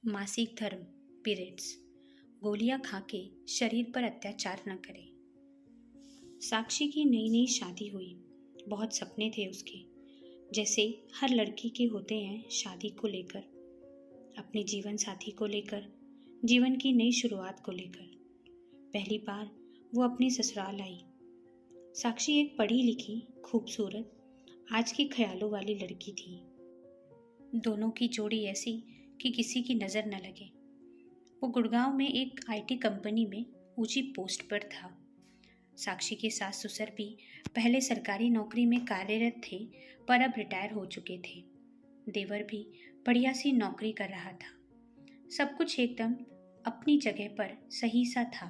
मासिक धर्म पीरियड्स गोलियां खा के शरीर पर अत्याचार न करें। साक्षी की नई नई शादी हुई। बहुत सपने थे उसके, जैसे हर लड़की के होते हैं शादी को लेकर, अपने जीवन साथी को लेकर, जीवन की नई शुरुआत को लेकर। पहली बार वो अपने ससुराल आई। साक्षी एक पढ़ी लिखी, खूबसूरत, आज के ख्यालों वाली लड़की थी। दोनों की जोड़ी ऐसी कि किसी की नज़र न लगे। वो गुड़गांव में एक आईटी कंपनी में ऊंची पोस्ट पर था। साक्षी के सास ससुर भी पहले सरकारी नौकरी में कार्यरत थे, पर अब रिटायर हो चुके थे। देवर भी बढ़िया सी नौकरी कर रहा था। सब कुछ एकदम अपनी जगह पर सही सा था।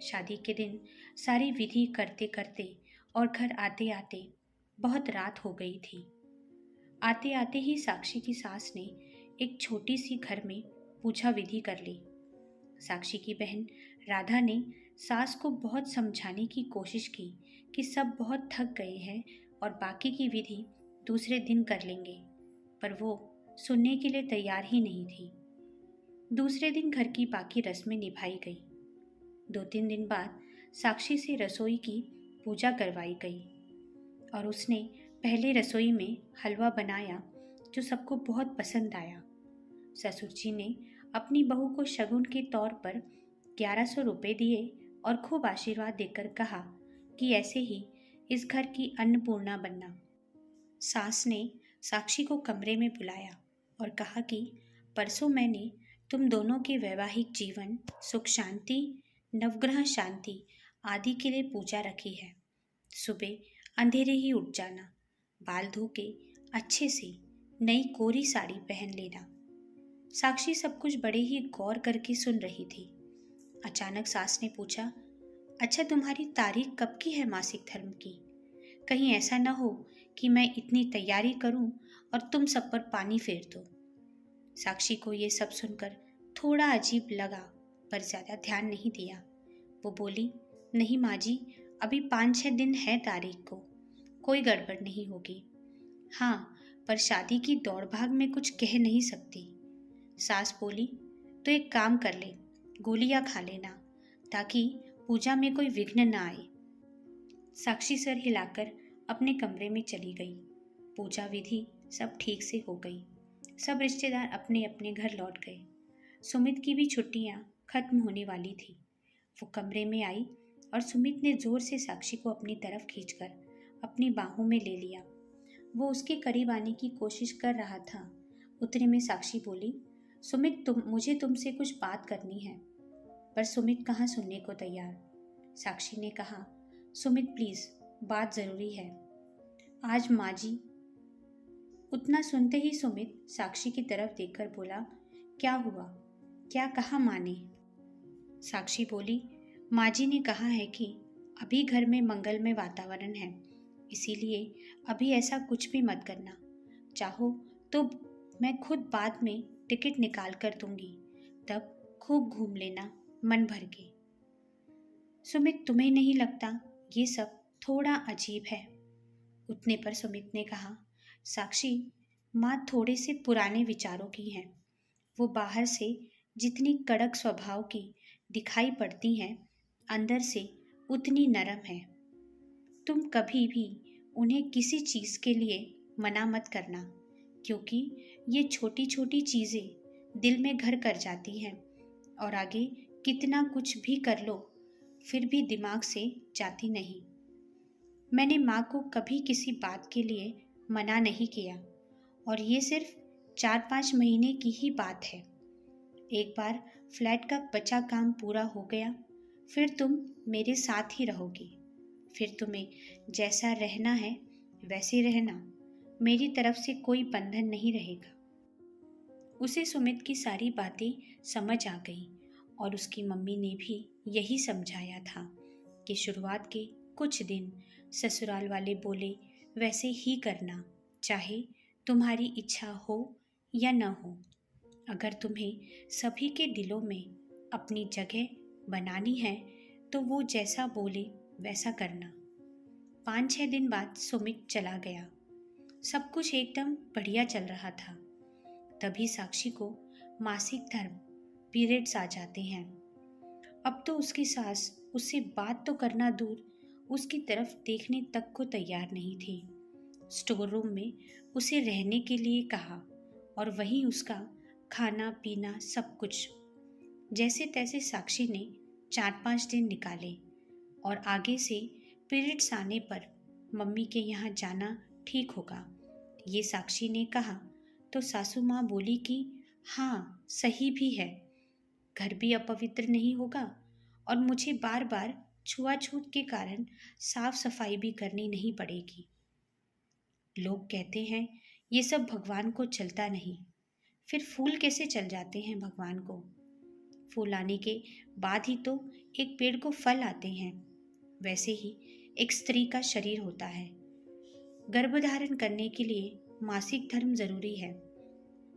शादी के दिन सारी विधि करते करते और घर आते आते बहुत रात हो गई थी। आते आते ही साक्षी की सास ने एक छोटी सी घर में पूजा विधि कर ली। साक्षी की बहन राधा ने सास को बहुत समझाने की कोशिश की कि सब बहुत थक गए हैं और बाकी की विधि दूसरे दिन कर लेंगे, पर वो सुनने के लिए तैयार ही नहीं थी। दूसरे दिन घर की बाकी रस्में निभाई गई। 2-3 दिन बाद साक्षी से रसोई की पूजा करवाई गई और उसने पहले रसोई में हलवा बनाया जो सबको बहुत पसंद आया। ससुर जी ने अपनी बहू को शगुन के तौर पर 1100 रुपये दिए और खूब आशीर्वाद देकर कहा कि ऐसे ही इस घर की अन्नपूर्णा बनना। सास ने साक्षी को कमरे में बुलाया और कहा कि परसों मैंने तुम दोनों के वैवाहिक जीवन, सुख शांति, नवग्रह शांति आदि के लिए पूजा रखी है। सुबह अंधेरे ही उठ जाना, बाल धो के अच्छे से नई कोरी साड़ी पहन लेना। साक्षी सब कुछ बड़े ही गौर करके सुन रही थी। अचानक सास ने पूछा, अच्छा तुम्हारी तारीख कब की है मासिक धर्म की? कहीं ऐसा न हो कि मैं इतनी तैयारी करूं और तुम सब पर पानी फेर दो। साक्षी को ये सब सुनकर थोड़ा अजीब लगा, पर ज्यादा ध्यान नहीं दिया। वो बोली, नहीं माँ जी, अभी 5-6 दिन है तारीख को, कोई गड़बड़ नहीं होगी। हाँ, पर शादी की दौड़ भाग में कुछ कह नहीं सकती। सास बोली, तो एक काम कर ले, गोलियां खा लेना ताकि पूजा में कोई विघ्न न आए। साक्षी सर हिलाकर अपने कमरे में चली गई। पूजा विधि सब ठीक से हो गई। सब रिश्तेदार अपने अपने घर लौट गए। सुमित की भी छुट्टियां खत्म होने वाली थी। वो कमरे में आई और सुमित ने जोर से साक्षी को अपनी तरफ खींचकर अपनी बाहों में ले लिया। वो उसके करीब आने की कोशिश कर रहा था। उतने में साक्षी बोली, सुमित मुझे तुमसे कुछ बात करनी है। पर सुमित कहाँ सुनने को तैयार। साक्षी ने कहा, सुमित प्लीज, बात जरूरी है आज माँ जी। उतना सुनते ही सुमित साक्षी की तरफ देखकर बोला, क्या हुआ, क्या कहा माँ ने? साक्षी बोली, माँ जी ने कहा है कि अभी घर में मंगलमय वातावरण है, इसीलिए अभी ऐसा कुछ भी मत करना। चाहो तो मैं खुद बाद में टिकट निकाल कर दूंगी, तब खूब घूम लेना मन भर के। सुमित, तुम्हें नहीं लगता ये सब थोड़ा अजीब है? उतने पर सुमित ने कहा, साक्षी, माँ थोड़े से पुराने विचारों की हैं। वो बाहर से जितनी कड़क स्वभाव की दिखाई पड़ती हैं, अंदर से उतनी नरम है। तुम कभी भी उन्हें किसी चीज़ के लिए मना मत करना, क्योंकि ये छोटी छोटी चीज़ें दिल में घर कर जाती हैं और आगे कितना कुछ भी कर लो फिर भी दिमाग से जाती नहीं। मैंने माँ को कभी किसी बात के लिए मना नहीं किया और ये सिर्फ 4-5 महीने की ही बात है। एक बार फ्लैट का बचा काम पूरा हो गया, फिर तुम मेरे साथ ही रहोगी। फिर तुम्हें जैसा रहना है वैसे रहना, मेरी तरफ से कोई बंधन नहीं रहेगा। उसे सुमित की सारी बातें समझ आ गई और उसकी मम्मी ने भी यही समझाया था कि शुरुआत के कुछ दिन ससुराल वाले बोले वैसे ही करना, चाहे तुम्हारी इच्छा हो या न हो। अगर तुम्हें सभी के दिलों में अपनी जगह बनानी है तो वो जैसा बोले वैसा करना। 5-6 दिन बाद सुमित चला गया। सब कुछ एकदम बढ़िया चल रहा था। तभी साक्षी को मासिक धर्म पीरियड्स आ जाते हैं। अब तो उसकी सास उससे बात तो करना दूर, उसकी तरफ देखने तक को तैयार नहीं थी। स्टोर रूम में उसे रहने के लिए कहा और वहीं उसका खाना पीना सब कुछ। जैसे तैसे साक्षी ने 4-5 दिन निकाले और आगे से पीरियड्स आने पर मम्मी के यहाँ जाना ठीक होगा, ये साक्षी ने कहा तो सासू माँ बोली कि हाँ सही भी है, घर भी अपवित्र नहीं होगा और मुझे बार बार छुआछूत के कारण साफ सफाई भी करनी नहीं पड़ेगी। लोग कहते हैं ये सब भगवान को चलता नहीं, फिर फूल कैसे चल जाते हैं भगवान को? फूल आने के बाद ही तो एक पेड़ को फल आते हैं। वैसे ही एक स्त्री का शरीर होता है। गर्भधारण करने के लिए मासिक धर्म जरूरी है।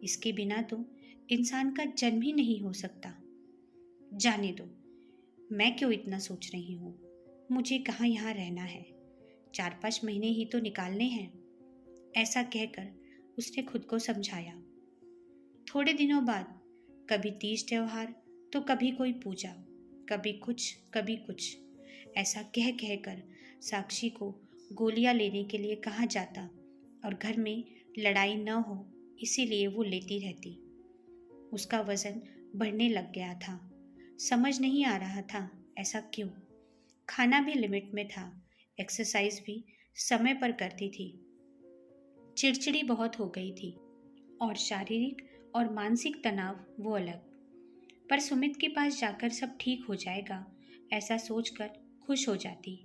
इसके बिना तो इंसान का जन्म ही नहीं हो सकता। जाने दो, मैं क्यों इतना सोच रही हूँ? मुझे कहाँ यहाँ रहना है, 4-5 महीने ही तो निकालने हैं। ऐसा कहकर उसने खुद को समझाया। थोड़े दिनों बाद कभी तीज त्योहार तो कभी कोई पूजा, कभी कुछ ऐसा कह कहकर साक्षी को गोलियां लेने के लिए कहा जाता और घर में लड़ाई न हो इसीलिए वो लेती रहती। उसका वजन बढ़ने लग गया था। समझ नहीं आ रहा था ऐसा क्यों। खाना भी लिमिट में था, एक्सरसाइज भी समय पर करती थी। चिड़चिड़ी बहुत हो गई थी और शारीरिक और मानसिक तनाव वो अलग। पर सुमित के पास जाकर सब ठीक हो जाएगा ऐसा सोचकर खुश हो जाती।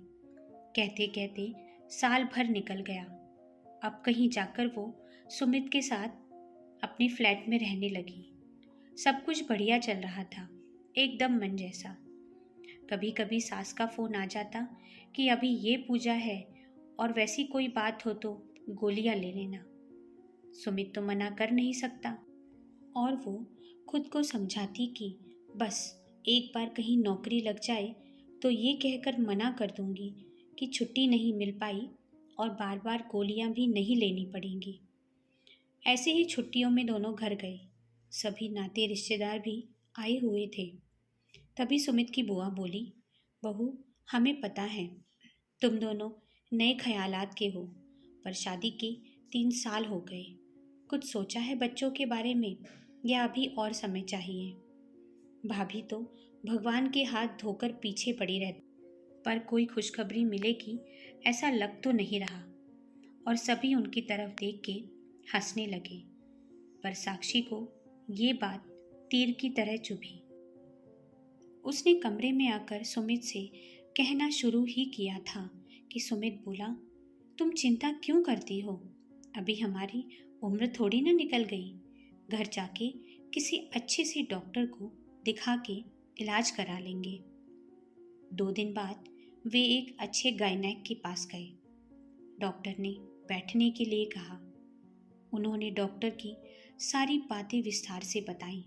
कहते कहते साल भर निकल गया। अब कहीं जाकर वो सुमित के साथ अपने फ्लैट में रहने लगी। सब कुछ बढ़िया चल रहा था, एकदम मन जैसा। कभी कभी सास का फोन आ जाता कि अभी ये पूजा है और वैसी कोई बात हो तो गोलियां ले लेना। सुमित तो मना कर नहीं सकता और वो खुद को समझाती कि बस एक बार कहीं नौकरी लग जाए तो ये कहकर मना कर दूंगी कि छुट्टी नहीं मिल पाई और बार बार गोलियां भी नहीं लेनी पड़ेंगी। ऐसे ही छुट्टियों में दोनों घर गए। सभी नाते रिश्तेदार भी आए हुए थे। तभी सुमित की बुआ बोली, बहू हमें पता है तुम दोनों नए ख्यालात के हो, पर शादी के 3 साल हो गए। कुछ सोचा है बच्चों के बारे में या अभी और समय चाहिए? भाभी तो भगवान के हाथ धोकर पीछे पड़ी रहती, पर कोई खुशखबरी मिलेगी ऐसा लग तो नहीं रहा। और सभी उनकी तरफ देख के हंसने लगे। पर साक्षी को ये बात तीर की तरह चुभी। उसने कमरे में आकर सुमित से कहना शुरू ही किया था कि सुमित बोला, तुम चिंता क्यों करती हो? अभी हमारी उम्र थोड़ी ना निकल गई। घर जाके किसी अच्छे से डॉक्टर को दिखा के इलाज करा लेंगे। 2 दिन बाद वे एक अच्छे गायनेक के पास गए। डॉक्टर ने बैठने के लिए कहा। उन्होंने डॉक्टर की सारी बातें विस्तार से बताई।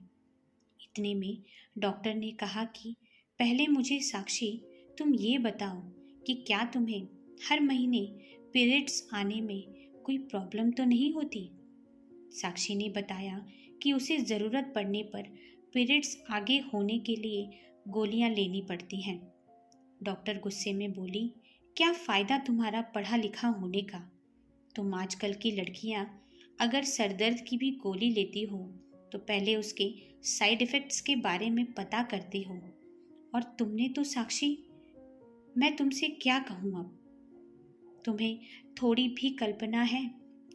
इतने में डॉक्टर ने कहा कि पहले मुझे साक्षी तुम ये बताओ कि क्या तुम्हें हर महीने पीरियड्स आने में कोई प्रॉब्लम तो नहीं होती? साक्षी ने बताया कि उसे ज़रूरत पड़ने पर पीरियड्स आगे होने के लिए गोलियां लेनी पड़ती हैं। डॉक्टर गुस्से में बोली, क्या फ़ायदा तुम्हारा पढ़ा लिखा होने का? तुम आजकल की लड़कियां अगर सरदर्द की भी गोली लेती हो तो पहले उसके साइड इफ़ेक्ट्स के बारे में पता करती हो। और तुमने तो साक्षी, मैं तुमसे क्या कहूँ अब? तुम्हें थोड़ी भी कल्पना है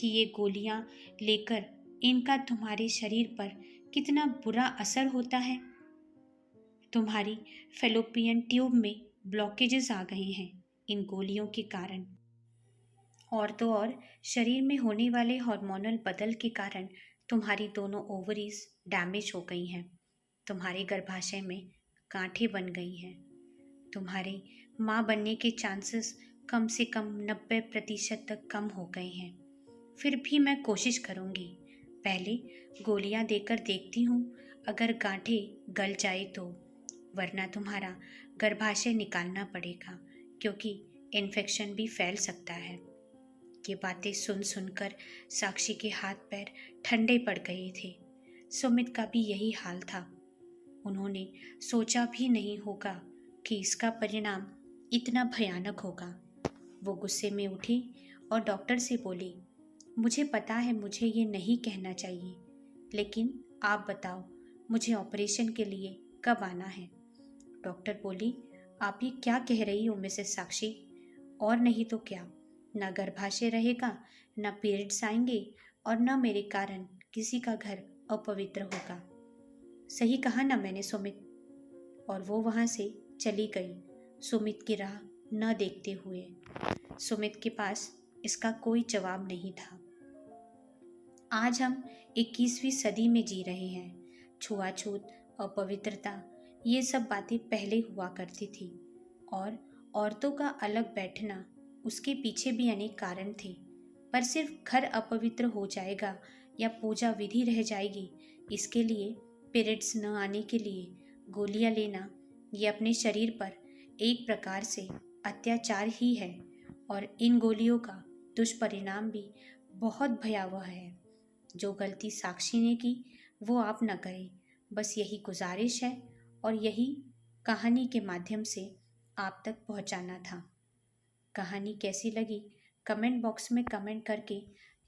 कि ये गोलियां लेकर इनका तुम्हारे शरीर पर कितना बुरा असर होता है? तुम्हारी फेलोपियन ट्यूब में ब्लॉकेजेस आ गए हैं इन गोलियों के कारण। और तो और शरीर में होने वाले हार्मोनल बदल के कारण तुम्हारी दोनों ओवरीज डैमेज हो गई हैं। तुम्हारे गर्भाशय में गांठें बन गई हैं। तुम्हारे माँ बनने के चांसेस कम से कम 90% तक कम हो गए हैं। फिर भी मैं कोशिश करूँगी। पहले गोलियाँ देकर देखती हूँ, अगर गांठें गल जाए तो, वरना तुम्हारा गर्भाशय निकालना पड़ेगा क्योंकि इन्फेक्शन भी फैल सकता है। ये बातें सुन सुनकर साक्षी के हाथ पैर ठंडे पड़ गए थे। सुमित का भी यही हाल था। उन्होंने सोचा भी नहीं होगा कि इसका परिणाम इतना भयानक होगा। वो गुस्से में उठी और डॉक्टर से बोली, मुझे पता है मुझे ये नहीं कहना चाहिए, लेकिन आप बताओ मुझे ऑपरेशन के लिए कब आना है। डॉक्टर बोली, आप ये क्या कह रही हो मिसेस साक्षी? और नहीं तो क्या, न गर्भाशय रहेगा, न पीरियड्स आएंगे और न मेरे कारण किसी का घर अपवित्र होगा। सही कहा ना मैंने सुमित? और वो वहां से चली गई, सुमित की राह न देखते हुए। सुमित के पास इसका कोई जवाब नहीं था। आज हम 21वीं सदी में जी रहे हैं। छुआछूत, अपवित्रता, ये सब बातें पहले हुआ करती थी और औरतों का अलग बैठना, उसके पीछे भी अनेक कारण थे। पर सिर्फ घर अपवित्र हो जाएगा या पूजा विधि रह जाएगी, इसके लिए पीरियड्स न आने के लिए गोलियां लेना, ये अपने शरीर पर एक प्रकार से अत्याचार ही है। और इन गोलियों का दुष्परिणाम भी बहुत भयावह है। जो गलती साक्षी ने की वो आप न करें, बस यही गुजारिश है और यही कहानी के माध्यम से आप तक पहुंचाना था। कहानी कैसी लगी कमेंट बॉक्स में कमेंट करके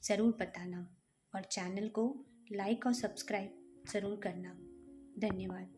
ज़रूर बताना और चैनल को लाइक और सब्सक्राइब ज़रूर करना। धन्यवाद।